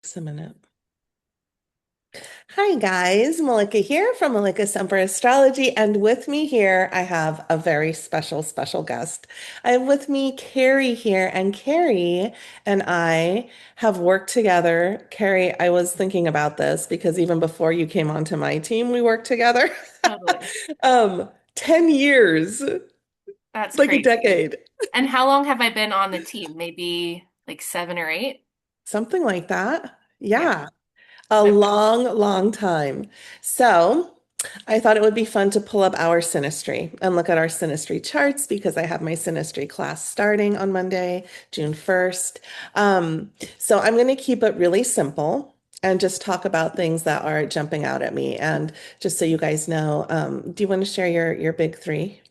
Just a minute. Hi guys, Malika here from Malika Semper Astrology, and with me here I have a very special guest. I have with me Carrie here, and Carrie and I have worked together. Carrie, I was thinking about this because even before you came onto my team, we worked together. Totally. 10 years, That's like a crazy. decade, And how long have I been on the team? Maybe like 7 or 8? something like that. Yeah. Yeah. A Okay. long time. So I thought it would be fun to pull up our Synastry and look at our Synastry charts because I have my Synastry class starting on Monday, June 1st. So I'm going to keep it really simple and just talk about things that are jumping out at me. And just so you guys know, do you want to share your big three?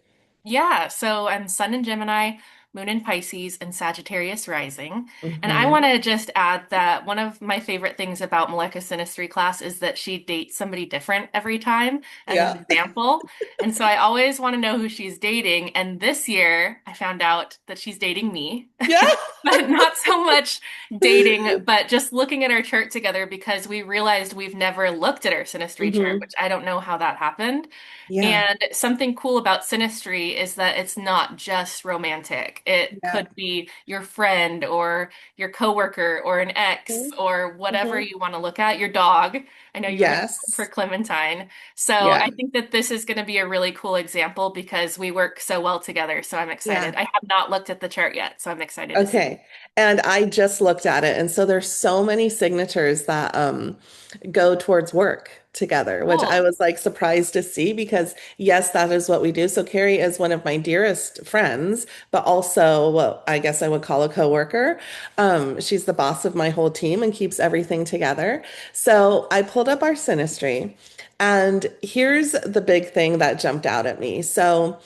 Yeah, so I'm Sun in Gemini, Moon in Pisces, and Sagittarius rising. And I Hmm. want to just add that one of my favorite things about Malika Synastry class is that she dates somebody different every time as an Yeah. example. And so I always want to know who she's dating. And this year I found out that she's dating me. Yeah. But not so much dating, but just looking at our chart together because we realized we've never looked at our synastry chart, Hmm. which I don't know how that happened. Yeah. And something cool about synastry is that it's not just romantic. It Yeah. could be your friend or your coworker or an ex or whatever Hmm. you want to look at, your dog. I know you have one for Yes. Clementine. So Yeah. I think that this is going to be a really cool example because we work so well together. So I'm excited. Yeah. I have not looked at the chart yet, so I'm excited to see. Okay. And I just looked at it. And so there's so many signatures that go towards work together, which I Cool. was like surprised to see because yes, that is what we do. So Carrie is one of my dearest friends, but also what I guess I would call a coworker. She's the boss of my whole team and keeps everything together. So I pulled up our synastry, and here's the big thing that jumped out at me. So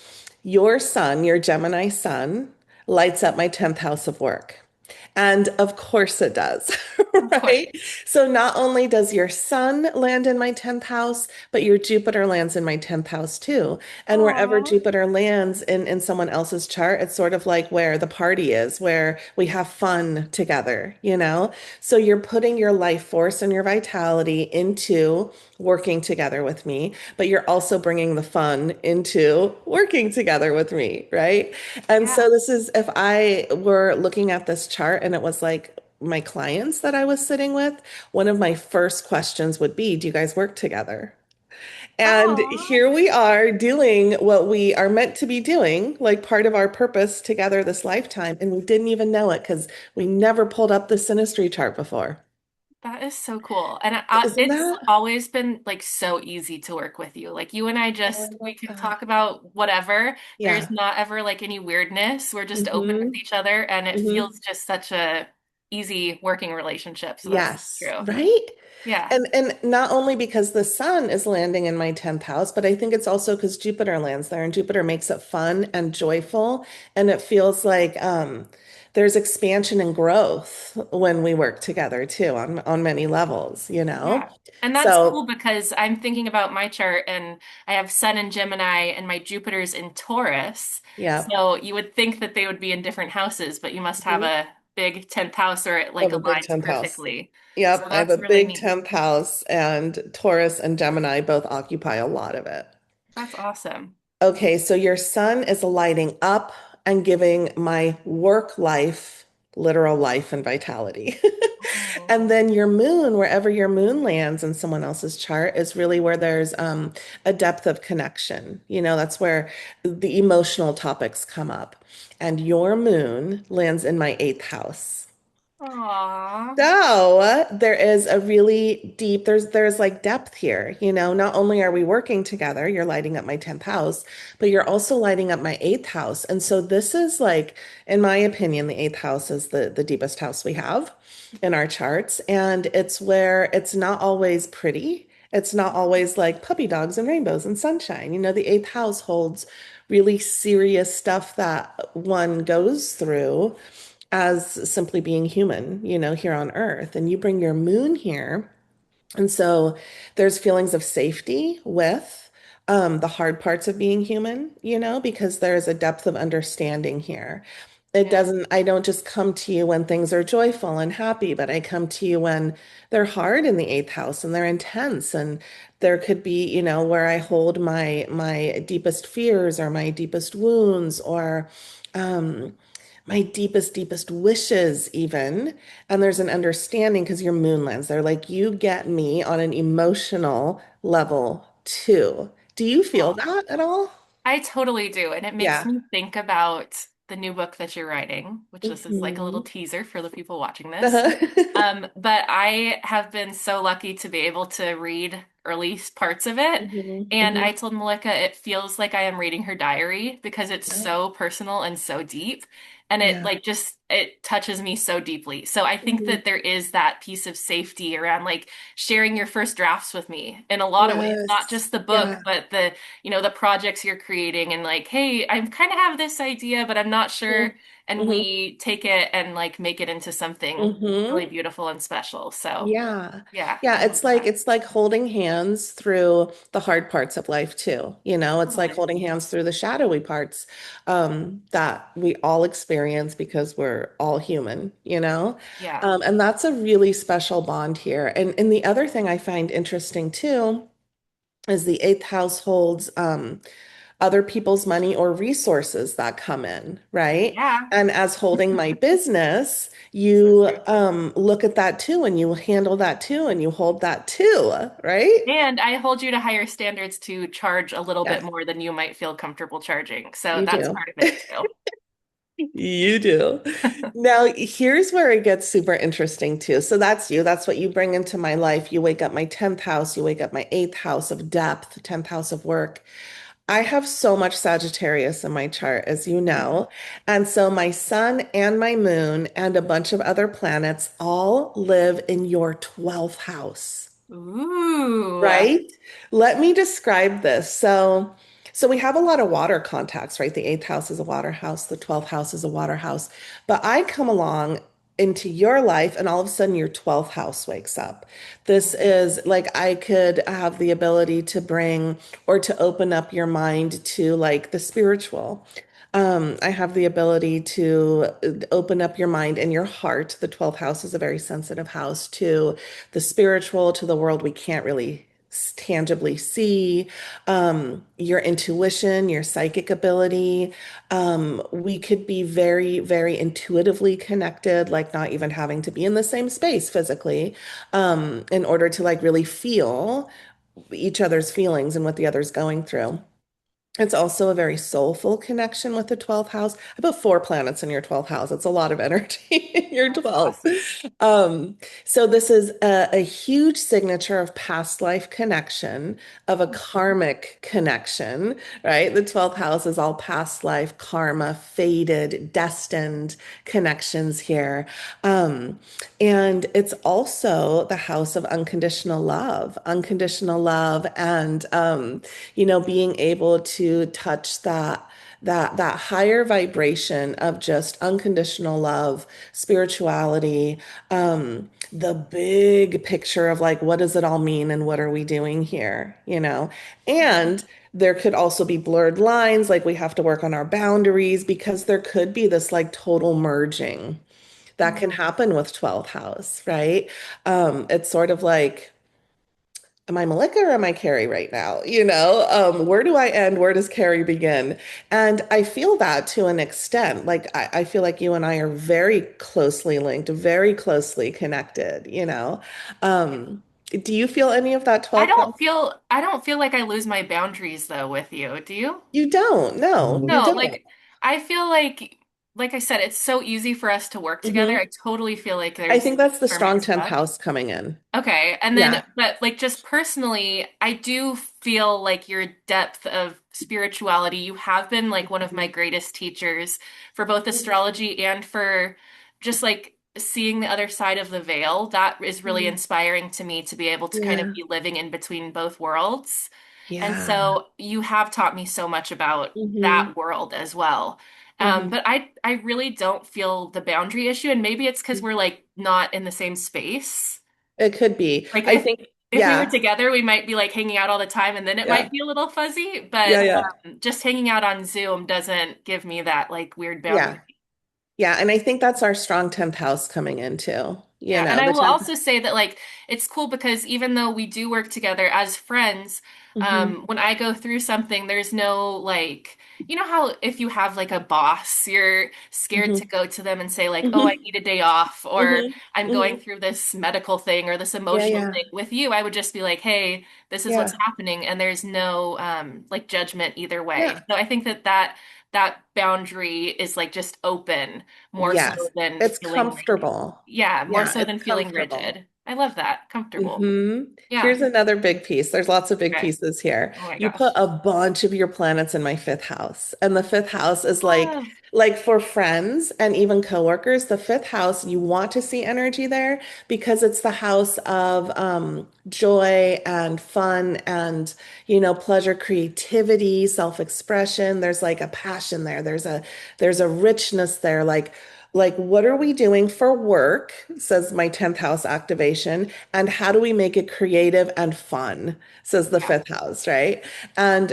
your sun, your Gemini sun, lights up my 10th house of work. And of course it does, Of course. right? So not only does your sun land in my 10th house, but your Jupiter lands in my 10th house too. And wherever Aw. Jupiter lands in someone else's chart, it's sort of like where the party is, where we have fun together, you know? So you're putting your life force and your vitality into working together with me, but you're also bringing the fun into working together with me, right? And Yeah. so this is if I were looking at this chart and it was like my clients that I was sitting with, one of my first questions would be, do you guys work together? And Aw. here we are doing what we are meant to be doing, like part of our purpose together this lifetime. And we didn't even know it because we never pulled up the synastry chart before. That is so cool. And Isn't it's that? always been like so easy to work with you. Like you and I Oh, I just, we love can that. talk about whatever. There's Yeah. not ever like any weirdness. We're just open with Hmm. each other and it Hmm. feels just such a easy working relationship. So that's Yes, true. right? Yeah. And not only because the sun is landing in my 10th house, but I think it's also because Jupiter lands there and Jupiter makes it fun and joyful. And it feels like there's expansion and growth when we work together too on many levels, you know? Yeah. And that's So, cool because I'm thinking about my chart and I have Sun in Gemini and my Jupiter's in Taurus. yeah. So you would think that they would be in different houses, but you must have Mhm. a big 10th house or it I like have a big aligns 10th house. perfectly. So Yep, I have a that's really big neat. 10th house, and Taurus and Gemini both occupy a lot of it. That's awesome. Okay, so your sun is lighting up and giving my work life literal life and vitality. Oh, And then your moon, wherever your moon lands in someone else's chart, is really where there's a depth of connection. You know, that's where the emotional topics come up. And your moon lands in my eighth house. aw. So there is a really deep, there's like depth here, you know, not only are we working together, you're lighting up my 10th house, but you're also lighting up my eighth house. And so this is like, in my opinion, the eighth house is the deepest house we have in our charts. And it's where it's not always pretty. It's not always like puppy dogs and rainbows and sunshine. You know, the eighth house holds really serious stuff that one goes through as simply being human, you know, here on Earth. And you bring your moon here. And so there's feelings of safety with the hard parts of being human, you know, because there's a depth of understanding here. It Yeah. doesn't, I don't just come to you when things are joyful and happy, but I come to you when they're hard in the eighth house and they're intense. And there could be, where I hold my deepest fears or my deepest wounds or um my deepest wishes even. And there's an understanding because you're moonlands. They're like, you get me on an emotional level too. Do you feel that at all? I totally do. And it makes Yeah. me think about the new book that you're writing, which this is like a little Hmm. teaser for the people watching this. Uh-huh. But I have been so lucky to be able to read early parts of it. Hmm. And I Hmm. told Malika it feels like I am reading her diary because it's Yeah. so personal and so deep. And it Yeah. like just it touches me so deeply. So I think Hmm. that there is that piece of safety around like sharing your first drafts with me in a lot of ways, not Yes. just the book, Yeah. but the projects you're creating and like, hey, I kind of have this idea, but I'm not sure. And Hmm. we take it and like make it into something really Hmm. beautiful and special. So Yeah. yeah, Yeah, I love that. it's like holding hands through the hard parts of life too. It's like Totally. holding hands through the shadowy parts that we all experience because we're all human. Yeah. And that's a really special bond here. And the other thing I find interesting too is the eighth house holds other people's money or resources that come in, right? Yeah. And as holding my business, So you true. look at that too, and you handle that too, and you hold that too, right? And I hold you to higher standards to charge a little bit Yes, more than you might feel comfortable charging. So you that's do. part of it too. You do. Now, here's where it gets super interesting too. So that's you. That's what you bring into my life. You wake up my 10th house, you wake up my eighth house of depth, 10th house of work. I have so much Sagittarius in my chart, as you know. And so my sun and my moon and a bunch of other planets all live in your 12th house, Ooh. right? Let me describe this. So we have a lot of water contacts, right? The eighth house is a water house, the 12th house is a water house. But I come along into your life and all of a sudden your 12th house wakes up. This is like I could have the ability to bring or to open up your mind to like the spiritual. I have the ability to open up your mind and your heart. The 12th house is a very sensitive house to the spiritual, to the world we can't really tangibly see, your intuition, your psychic ability. We could be very intuitively connected, like not even having to be in the same space physically, in order to like really feel each other's feelings and what the other's going through. It's also a very soulful connection with the 12th house. I put four planets in your 12th house. It's a lot of energy in your That's 12th. awesome. So this is a huge signature of past life connection, of a Mhm. karmic connection, right? The 12th house is all past life, karma, fated, destined connections here. Um, and it's also the house of unconditional love, and being able to touch that higher vibration of just unconditional love, spirituality, the big picture of like what does it all mean and what are we doing here? And there could also be blurred lines, like we have to work on our boundaries because there could be this like total merging that can Mhm. happen with 12th house, right? It's sort of like, am I Malika or am I Carrie right now? Where do I end? Where does Carrie begin? And I feel that to an extent. Like I feel like you and I are very closely linked, very closely connected. Do you feel any of that 12th house? I don't feel like I lose my boundaries though with you. Do you? You don't. No, you No, don't. like I feel like I said, it's so easy for us to work together. Hmm. I totally feel like I there's think that's the karmic strong 10th stuff. house coming in. Okay. And then, Yeah. but like just personally, I do feel like your depth of spirituality, you have been like one of my greatest teachers for both astrology and for just like seeing the other side of the veil. That is really Mhm. inspiring to me to be able to kind of Yeah. be living in between both worlds. And Yeah. so you have taught me so much about Hmm. that world as well. Hmm. But I really don't feel the boundary issue, and maybe it's because we're like not in the same space. It could be. Like I think, if we were yeah. together, we might be like hanging out all the time, and then it Yeah. might be a little fuzzy. Yeah. But Yeah. just hanging out on Zoom doesn't give me that like weird Yeah. boundary. Yeah, and I think that's our strong 10th house coming into, Yeah, and I the will 10th. also say that like it's cool because even though we do work together as friends, Hmm. when I go through something, there's no like, you know how if you have like a boss, you're scared to Hmm. go to them and say like, "Oh, I Hmm. need a day off," or Hmm. "I'm going Hmm. through this medical thing or this Yeah, emotional yeah, thing." With you, I would just be like, "Hey, this is what's yeah, happening," and there's no like judgment either way. yeah. So I think that boundary is like just open more so Yes, than it's feeling like comfortable. yeah, more Yeah, so it's than feeling comfortable. rigid. I love that. Comfortable. Yeah. Here's another big piece. There's lots of big Okay. pieces here. Oh my You put gosh. a bunch of your planets in my fifth house, and the fifth house is Love. like for friends and even coworkers, the fifth house, you want to see energy there because it's the house of joy and fun and pleasure, creativity, self-expression. There's like a passion there. There's a richness there. Like, what are we doing for work, says my 10th house activation, and how do we make it creative and fun, says the Yeah. fifth house, right? And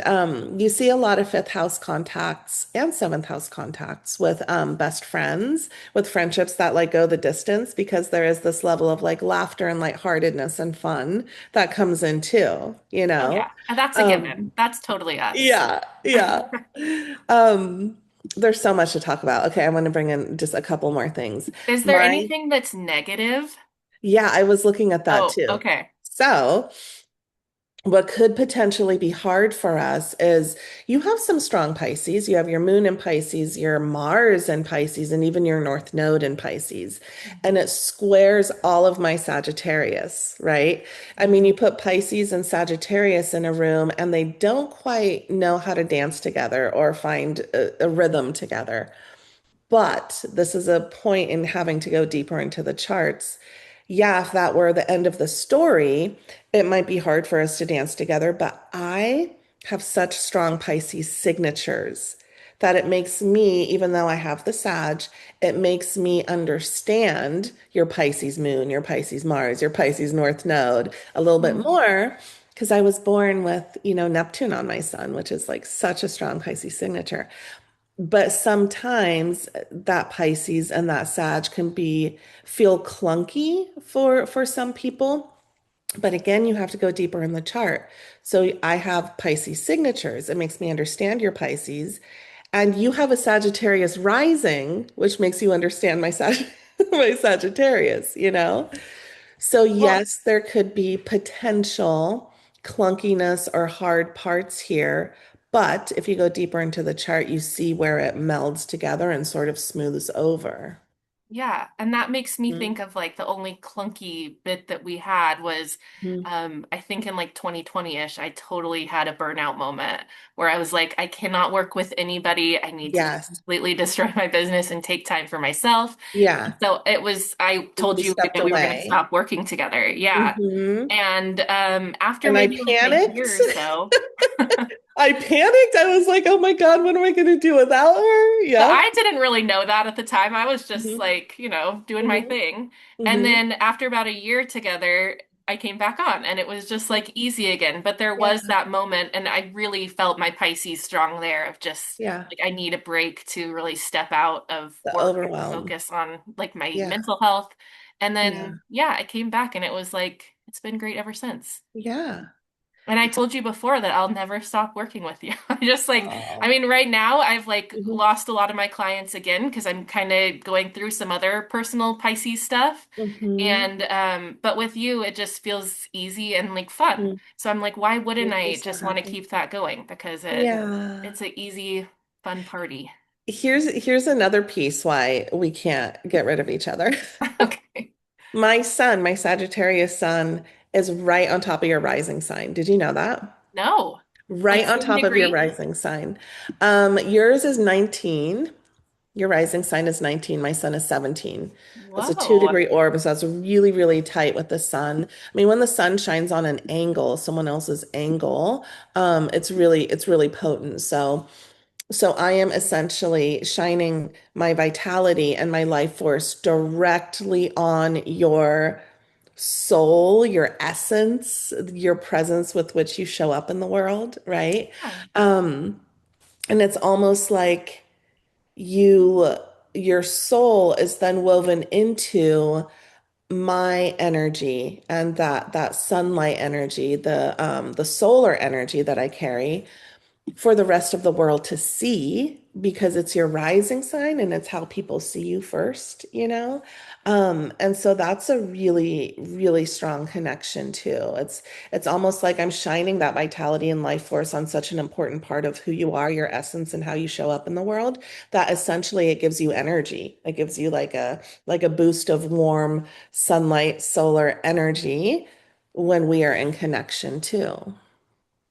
you see a lot of fifth house contacts and seventh house contacts with best friends, with friendships that like go the distance because there is this level of like laughter and lightheartedness and fun that comes in too, you Oh know? yeah. And that's a given. Um, That's totally us. yeah, yeah. Um, there's so much to talk about. Okay, I want to bring in just a couple more things. Is there My, anything that's negative? yeah, I was looking at that Oh, too. okay. So, what could potentially be hard for us is you have some strong Pisces. You have your moon in Pisces, your Mars in Pisces, and even your North Node in Pisces. And Mhm. it squares all of my Sagittarius, right? I mean, Mhm. you put Pisces and Sagittarius in a room and they don't quite know how to dance together or find a rhythm together. But this is a point in having to go deeper into the charts. Yeah, if that were the end of the story, it might be hard for us to dance together. But I have such strong Pisces signatures that it makes me, even though I have the Sag, it makes me understand your Pisces moon, your Pisces Mars, your Pisces North Node a little bit Mhm. more because I was born with, Neptune on my sun, which is like such a strong Pisces signature. But sometimes that Pisces and that Sag can be feel clunky for some people. But again, you have to go deeper in the chart. So I have Pisces signatures. It makes me understand your Pisces. And you have a Sagittarius rising, which makes you understand my Sagittarius. So Well, yes, there could be potential clunkiness or hard parts here, but if you go deeper into the chart, you see where it melds together and sort of smooths over. yeah, and that makes me Mhm. think of like the only clunky bit that we had was Mhm. I think in like 2020-ish, I totally had a burnout moment where I was like, I cannot work with anybody. I need to just Yes. completely destroy my business and take time for myself. Yeah. So it was, I And told you you stepped that we were going to away. stop working together. Yeah. Hmm. And after And I maybe like a panicked. year or so, I panicked. I was like, oh my God, what am I going to do without her? well, Yep. I didn't really know that at the time. I was just Hmm. like, doing my Hmm. thing. And Hmm. then after about a year together, I came back on and it was just like easy again. But there Yeah. was that moment, and I really felt my Pisces strong there of just Yeah. like I need a break to really step out of The work and overwhelm. focus on like my Yeah. mental health. And Yeah. then, yeah, I came back and it was like, it's been great ever since. Yeah. And I told you before that I'll never stop working with you. I just like, I Oh. mean, right now I've like Hmm. lost a lot of my clients again because I'm kind of going through some other personal Pisces stuff. Hmm. And but with you, it just feels easy and like fun. So I'm like, why wouldn't Makes me I so just want to happy. keep that going? Because Yeah. it's an easy, fun party. Here's another piece why we can't get rid of each other. Okay. My sun, my Sagittarius sun, is right on top of your rising sign. Did you know that? No. Like Right on same top of your degree? rising sign. Yours is 19. Your rising sign is 19. My sun is 17. It's a two Whoa. degree orb, so that's really, really tight with the sun. I mean, when the sun shines on an angle, someone else's angle, it's really potent. So I am essentially shining my vitality and my life force directly on your soul, your essence, your presence with which you show up in the world, right? Yeah. Um, and it's almost like you your soul is then woven into my energy and that sunlight energy, the solar energy that I carry for the rest of the world to see because it's your rising sign and it's how people see you first, you know? And so that's a really, really strong connection too. It's almost like I'm shining that vitality and life force on such an important part of who you are, your essence, and how you show up in the world, that essentially it gives you energy. It gives you like a boost of warm sunlight, solar energy when we are in connection too.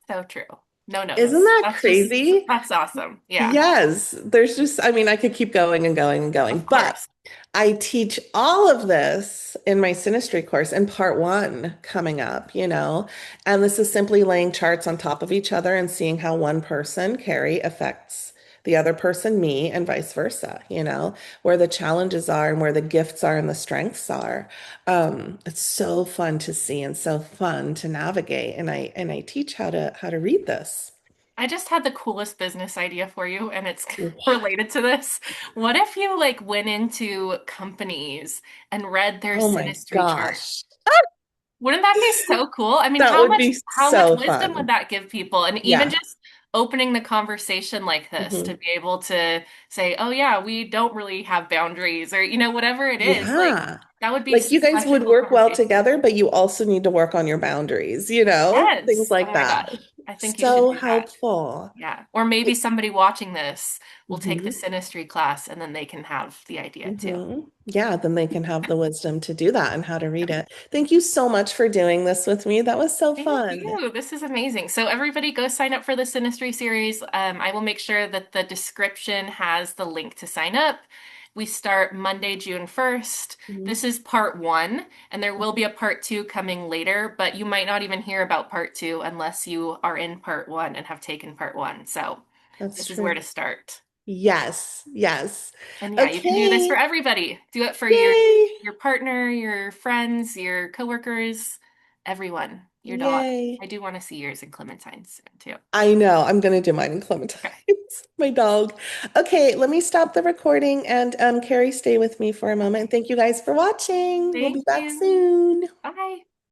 So true. No Isn't notes. that crazy? That's awesome. Yeah, Yes, there's just, I mean, I could keep going and going and going, of but course. I teach all of this in my Synastry course in part one coming up, you know, and this is simply laying charts on top of each other and seeing how one person, Carrie, affects the other person, me, and vice versa, you know, where the challenges are and where the gifts are and the strengths are. It's so fun to see and so fun to navigate, and I teach how to read this. I just had the coolest business idea for you, and it's What? related to this. What if you like went into companies and read their Oh my synastry chart? gosh. Wouldn't that be so cool? I mean, That would be how much so wisdom would fun. that give people? And even Yeah. just opening the conversation like this to Hmm. be able to say, "Oh yeah, we don't really have boundaries," or whatever it is. Like Yeah. that would be Like you guys such a would cool work well conversation. together, but you also need to work on your boundaries, you know? Things Yes. Oh like my gosh. that. I think you should So do that. helpful. Yeah. Or maybe somebody watching this will take the Hmm. synastry class and then they can have the idea too. Hmm. Yeah, then they can have the wisdom to do that and how to read it. Thank you so much for doing this with me. That was so Thank fun. you. This is amazing. So everybody go sign up for the Synastry series. I will make sure that the description has the link to sign up. We start Monday, June 1st. Mhm. This is part one, and there will be a part two coming later, but you might not even hear about part two unless you are in part one and have taken part one. So That's this is where true. to start. Yes, yes. And yeah, you can do this for Okay. everybody. Do it for Yay. your partner, your friends, your coworkers, everyone, your dog. Yay. I do want to see yours in Clementine soon too. I know. I'm gonna do mine in Clementines. Okay. My dog. Okay, let me stop the recording and Carrie, stay with me for a Okay. moment. Thank you guys for watching. We'll be Thank back you. soon. Bye.